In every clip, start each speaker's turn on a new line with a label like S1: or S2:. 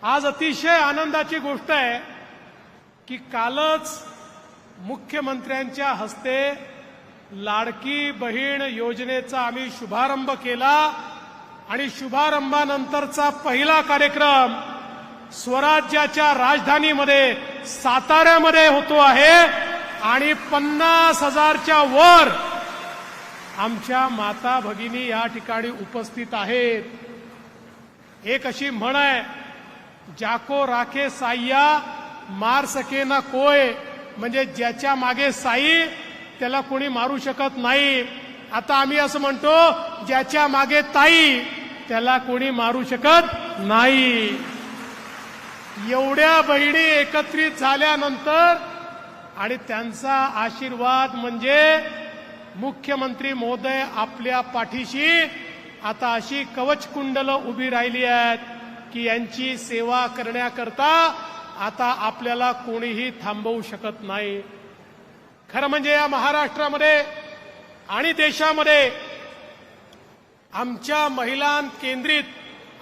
S1: आज अतिशय आनंदाची गोष्ट आहे की कालच मुख्यमंत्र्यांच्या हस्ते लाडकी बहीण योजनेचा आम्ही शुभारंभ केला आणि शुभारंभानंतरचा पहिला कार्यक्रम स्वराज्याच्या राजधानीमध्ये साताऱ्यामध्ये होतो आहे आणि 50,000च्या वर आमच्या माता भगिनी या ठिकाणी उपस्थित आहेत। एक अशी म्हण आहे, जाको राखे साईया मार सके ना कोय, म्हणजे ज्याच्या मागे साई त्याला कोणी मारू शकत नाही। आता आम्ही असं म्हणतो, ज्याच्या मागे ताई त्याला कोणी मारू शकत नाही। एवढ्या बहिणी एकत्रित झाल्यानंतर आणि त्यांचा आशीर्वाद म्हणजे मुख्यमंत्री महोदय आपल्या पाठीशी आता अशी कवचकुंडल उभी राहिली आहेत की यांची सेवा करण्याकरता आता आपल्याला कोणीही थांबवू शकत नाही। खरं म्हणजे या महाराष्ट्रामध्ये आणि देशामध्ये आमच्या महिलां केंद्रित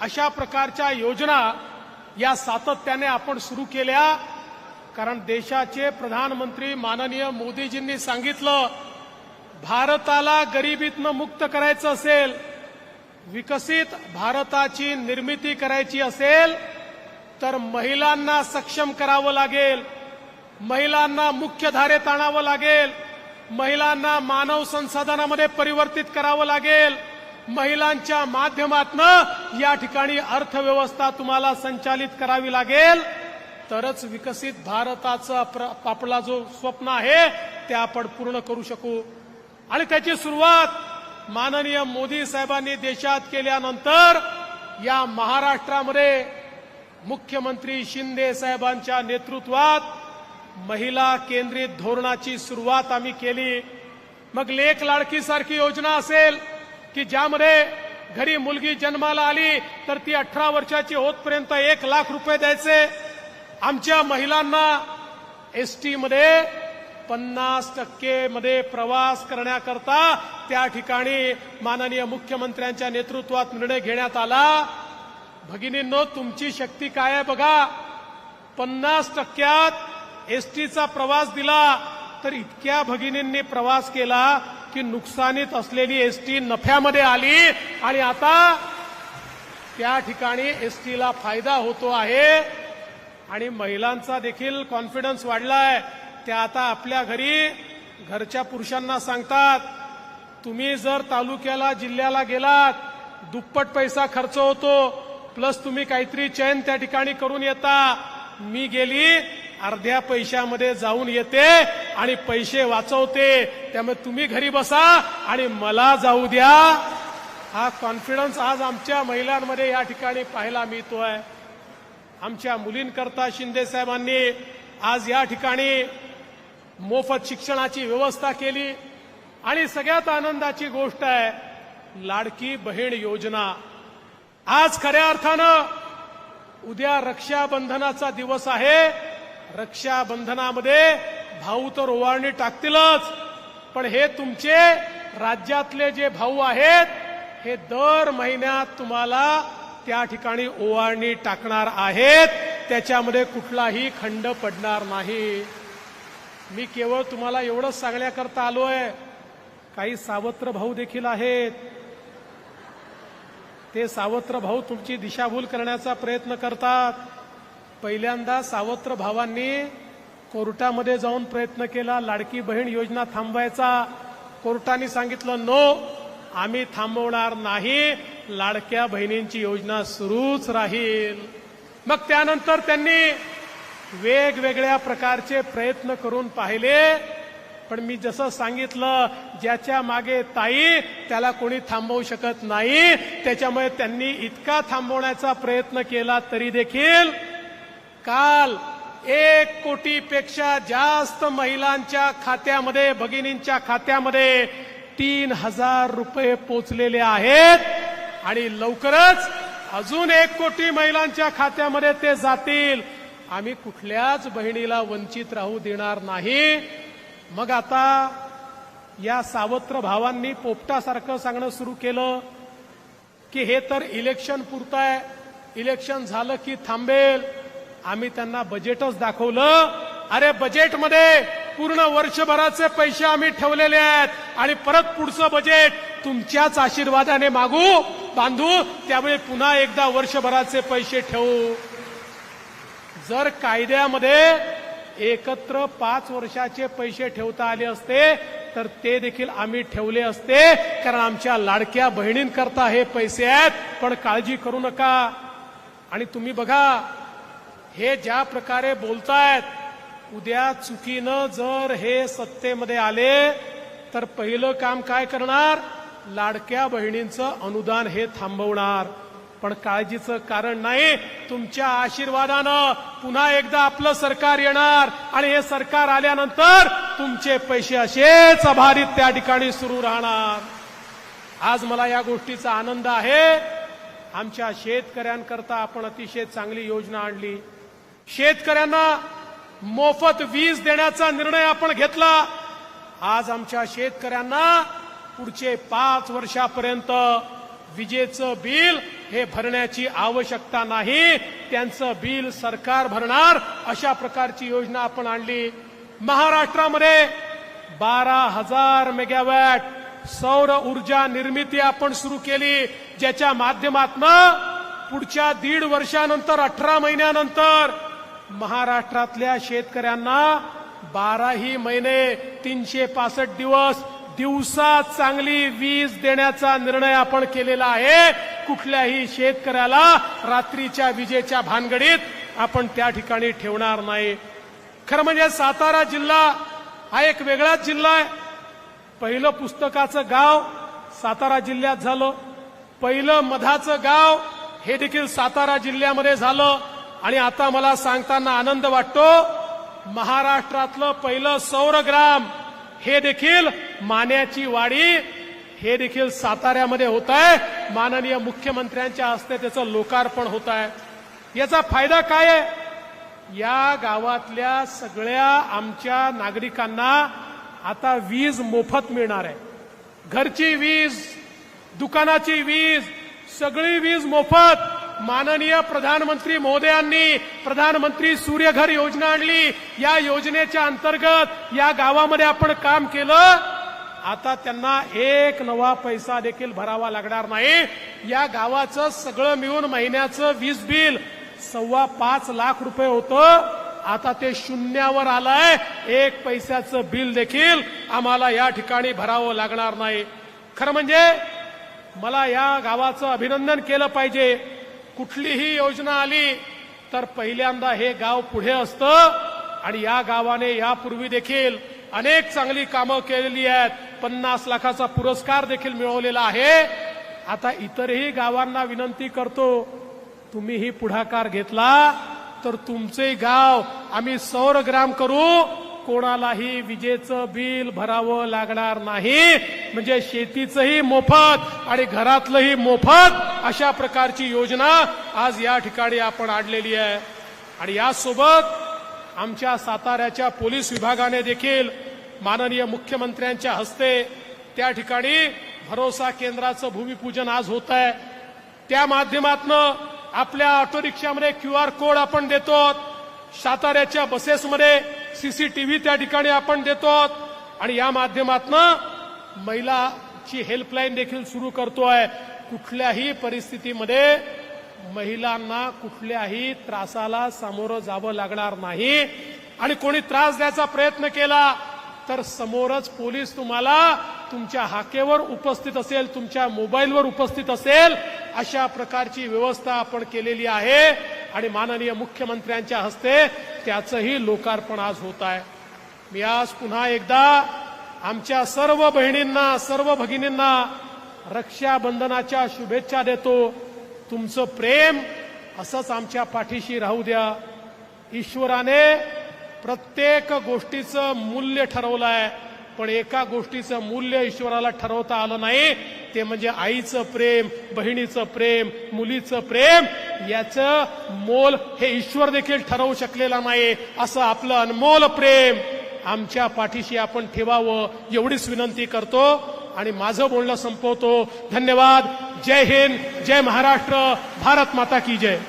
S1: अशा प्रकारच्या योजना या सातत्याने आपण सुरू केल्या, कारण देशाचे प्रधानमंत्री माननीय मोदीजींनी सांगितलं, भारताला गरिबीतनं मुक्त करायचं असेल, विकसित भारताची निर्मिती करायची असेल तर महिलांना सक्षम करावं लागेल, महिलांना मुख्य धारेत आणावं लागेल, महिलांना मानव संसाधनामध्ये परिवर्तित करावं लागेल, महिलांच्या माध्यमातून या ठिकाणी अर्थव्यवस्था तुम्हाला संचालित करावी लागेल, तरच विकसित भारताचा आपला जो स्वप्न आहे ते आपण पूर्ण करू शकू। आणि त्याची सुरुवात माननीय मोदी साहेबांनी देशात केल्यानंतर या महाराष्ट्रामध्ये मुख्यमंत्री शिंदे साहेबांच्या नेतृत्वात महिला केंद्रित धोरणाची सुरुवात आम्ही केली। मग लेक लाडकी सारखी योजना असेल की ज्यामध्ये घरी मुलगी जन्माला आली तर ती 18 वर्षाची होतपर्यंत 1 लाख रुपये द्यायचे। आमच्या महिलांना एसटी मध्ये 50% मध्ये प्रवास करण्याकरता त्या ठिकाणी माननीय मुख्यमंत्र्यांच्या नेतृत्वात निर्णय घेण्यात आला। भगिनींनो, तुमची शक्ती काय आहे बघा, 50% एसटीचा प्रवास दिला तर इतक्या भगिनींनी प्रवास केला की नुकसानीत असलेली एसटी नफ्यामध्ये आली आणि आता त्या ठिकाणी एसटीला फायदा होतो आहे आणि महिलांचा देखील कॉन्फिडन्स वाढलाय। त्या आता आपल्या घरी घरच्या पुरुषांना सांगतात, तुम्ही जर तालुक्याला जिल्ह्याला गेलात दुप्पट पैसा खर्च होतो, प्लस तुम्ही काहीतरी चैन त्या ठिकाणी करून येता, मी गेली अर्ध्या पैशामध्ये जाऊन येते आणि पैसे वाचवते, त्यामुळे तुम्ही घरी बसा आणि मला जाऊ द्या। हा कॉन्फिडन्स आज आमच्या महिलांमध्ये या ठिकाणी पाहायला मिळतोय। आमच्या मुलींकरता शिंदे साहेबांनी आज या ठिकाणी मोफत शिक्षणाची व्यवस्था केली आणि सगळ्यात आनंदाची गोष्ट आहे लाडकी बहीण योजना। आज खऱ्या अर्थानं उद्या रक्षाबंधनाचा दिवस आहे। रक्षाबंधनामध्ये भाऊ तर ओवाळणी टाकतीलच, पण हे तुमचे राज्यातले जे भाऊ आहेत हे दर महिन्यात तुम्हाला त्या ठिकाणी ओवाळणी टाकणार आहेत, त्याच्यामध्ये कुठलाही खंड पडणार नाही। मी केवळ तुम्हाला एवढंच सांगण्याकरता आलोय, काही सावत्र भाऊ देखील आहेत, ते सावत्र भाऊ तुमची दिशाभूल करण्याचा प्रयत्न करतात। पहिल्यांदा सावत्र भावांनी कोर्टामध्ये जाऊन प्रयत्न केला लाडकी बहीण योजना थांबवायचा, कोर्टाने सांगितलं नो, आम्ही थांबवणार नाही, लाडक्या बहिणींची योजना सुरूच राहील। मग त्यानंतर त्यांनी वेगवेगळ्या प्रकारचे प्रयत्न करून पाहिले, पण मी जसं सांगितलं, ज्याच्या मागे ताई त्याला कोणी थांबवू शकत नाही। त्याच्यामुळे त्यांनी इतका थांबवण्याचा प्रयत्न केला तरी देखील काल 1 कोटीपेक्षा जास्त महिलांच्या खात्यामध्ये, भगिनींच्या खात्यामध्ये 3,000 रुपये पोचलेले आहेत आणि लवकरच अजून 1 कोटी महिलांच्या खात्यामध्ये ते जातील। आम्ही कुठल्याच बहिणीला वंचित राहू देणार नाही। मग आता या सावत्र भावांनी पोपटासारखं सांगणं सुरू केलं की हे तर इलेक्शन पुरतं आहे, इलेक्शन झालं की थांबेल. आम्ही त्यांना बजेटच दाखवलं. अरे बजेटमध्ये पूर्ण वर्षभराचे पैसे आम्ही ठेवलेले आहेत आणि परत पुढचं बजेट तुमच्याच आशीर्वादाने बांधू. त्यावेळी पुन्हा एकदा वर्षभराचे पैसे ठेवू. जर कायद्यामध्ये एकत्र 5 वर्षाचे पैसे ठेवता आले असते तर ते देखील आम्ही ठेवले असते, कारण आमच्या लाडक्या बहिणींकरता हे पैसे आहेत. पण काळजी करू नका. आणि तुम्ही बघा, हे ज्या प्रकारे बोलतायत, उद्या चुकीनं जर हे सत्तेमध्ये आले तर पहिलं काम काय करणार? लाडक्या बहिणींचं अनुदान हे थांबवणार. पण काळजीचं कारण नाही. तुमच्या आशीर्वादानं पुन्हा एकदा आपलं सरकार येणार आणि हे सरकार आल्यानंतर तुमचे पैसे असेच अबाधित त्या ठिकाणी सुरू राहणार. आज मला या गोष्टीचा आनंद आहे. आमच्या शेतकऱ्यांकरता आपण अतिशय चांगली योजना आणली. शेतकऱ्यांना मोफत वीज देण्याचा निर्णय आपण घेतला. आज आमच्या शेतकऱ्यांना पुढचे 5 वर्षापर्यंत विजेचं बिल हे भरण्याची आवश्यकता नाही. त्यांचं बिल सरकार भरणार, अशा प्रकारची योजना आपण आणली. महाराष्ट्रामध्ये 12,000 मेगावॅट सौर ऊर्जा निर्मिती आपण सुरू केली, ज्याच्या माध्यमातून पुढच्या 1.5 वर्षानंतर 18 महिन्यानंतर महाराष्ट्रातल्या शेतकऱ्यांना 12ही महिने 365 दिवस दिवसात चांगली वीज देण्याचा निर्णय आपण केलेला आहे. कुठल्याही शेतकऱ्याला रात्रीच्या विजेच्या भानगडीत आपण त्या ठिकाणी ठेवणार नाही. खरं म्हणजे सातारा जिल्हा हा एक वेगळाच जिल्हा आहे. पहिलं पुस्तकाचं गाव सातारा जिल्ह्यात झालं. पहिलं मधाचं गाव हे देखील सातारा जिल्ह्यामध्ये झालं. आणि आता मला सांगताना आनंद वाटतो, महाराष्ट्रातलं पहिलं सौरग्राम हे देखील मान्याची वाडी हे देखील साताऱ्यामध्ये होत आहे. माननीय मुख्यमंत्र्यांच्या हस्ते त्याचं लोकार्पण होत आहे. याचा फायदा काय आहे? या गावातल्या सगळ्या आमच्या नागरिकांना आता वीज मोफत मिळणार आहे. घरची वीज, दुकानाची वीज, सगळी वीज मोफत. माननीय प्रधानमंत्री महोदयांनी प्रधानमंत्री सूर्यघर योजना आणली. या योजनेच्या अंतर्गत या गावामध्ये आपण काम केलं. आता त्यांना एक नवा पैसा देखील भरावा लागणार नाही. या गावाचं सगळं मिळून महिन्याचं वीज बिल 5.25 लाख रुपये होतं. आता ते शून्यावर आलंय. 1 पैशाचं बिल देखील आम्हाला या ठिकाणी भरावं लागणार नाही. खरं म्हणजे मला या गावाचं अभिनंदन केलं पाहिजे. कुठलीही योजना आली तर पहिल्यांदा हे गाव पुढे असतं. आणि या गावाने यापूर्वी देखील अनेक चांगली कामं केलेली आहेत. 50 लाखाचा पुरस्कार देखील मिळवलेला आहे. आता इतरही गावांना विनंती करतो, तुम्हीही पुढाकार घेतला तर तुमचे गाव आम्ही सौरग्राम करू. कोणालाही विजेचं बिल भरावं लागणार नाही. म्हणजे शेतीचंही मोफत आणि घरातलंही मोफत, अशा प्रकारची योजना आज या ठिकाणी आपण आणलेली आहे. आणि यासोबत आमच्या साताऱ्याच्या पोलीस विभागाने देखील माननीय मुख्यमंत्र्यांच्या हस्ते त्या ठिकाणी भरोसा केंद्राचं भूमिपूजन आज होत आहे. त्या माध्यमातून आपल्या ऑटो रिक्षामध्ये QR कोड आपण देतो. साताऱ्याच्या बसेसमध्ये CCTV त्या ठिकाणी आपण देतो. आणि या माध्यमातून महिलाची हेल्पलाईन देखील सुरू करतोय. कुठल्याही परिस्थितीमध्ये महिलांना कुठल्याही त्रासाला सामोरं जावं लागणार नाही. आणि कोणी त्रास द्यायचा प्रयत्न केला तर समोरच पोलीस तुम्हाला तुमच्या हाकेवर उपस्थित असेल, तुमच्या मोबाईलवर उपस्थित असेल. अशा प्रकारची व्यवस्था आपण केलेली आहे. आणि माननीय मुख्यमंत्र्यांच्या हस्ते त्याचंही लोकार्पण आज होत आहे. मी आज पुन्हा एकदा आमच्या सर्व बहिणींना, सर्व भगिनींना रक्षाबंधनाच्या शुभेच्छा देतो. तुमचं प्रेम असंच आमच्या पाठीशी राहू द्या. ईश्वराने प्रत्येक गोष्टीचं मूल्य ठरवलं आहे, पण एका गोष्टीचं मूल्य ईश्वराला ठरवता आलं नाही. ते म्हणजे आईचं प्रेम, बहिणीचं प्रेम, मुलीचं प्रेम. याचं मोल हे ईश्वर देखील ठरवू शकलेला नाही. असं आपलं अनमोल प्रेम आमच्या पाठीशी आपण ठेवावं, एवढीच विनंती करतो आणि माझं बोलणं संपवतो. धन्यवाद. जय हिंद, जय महाराष्ट्र, भारत माता की जय.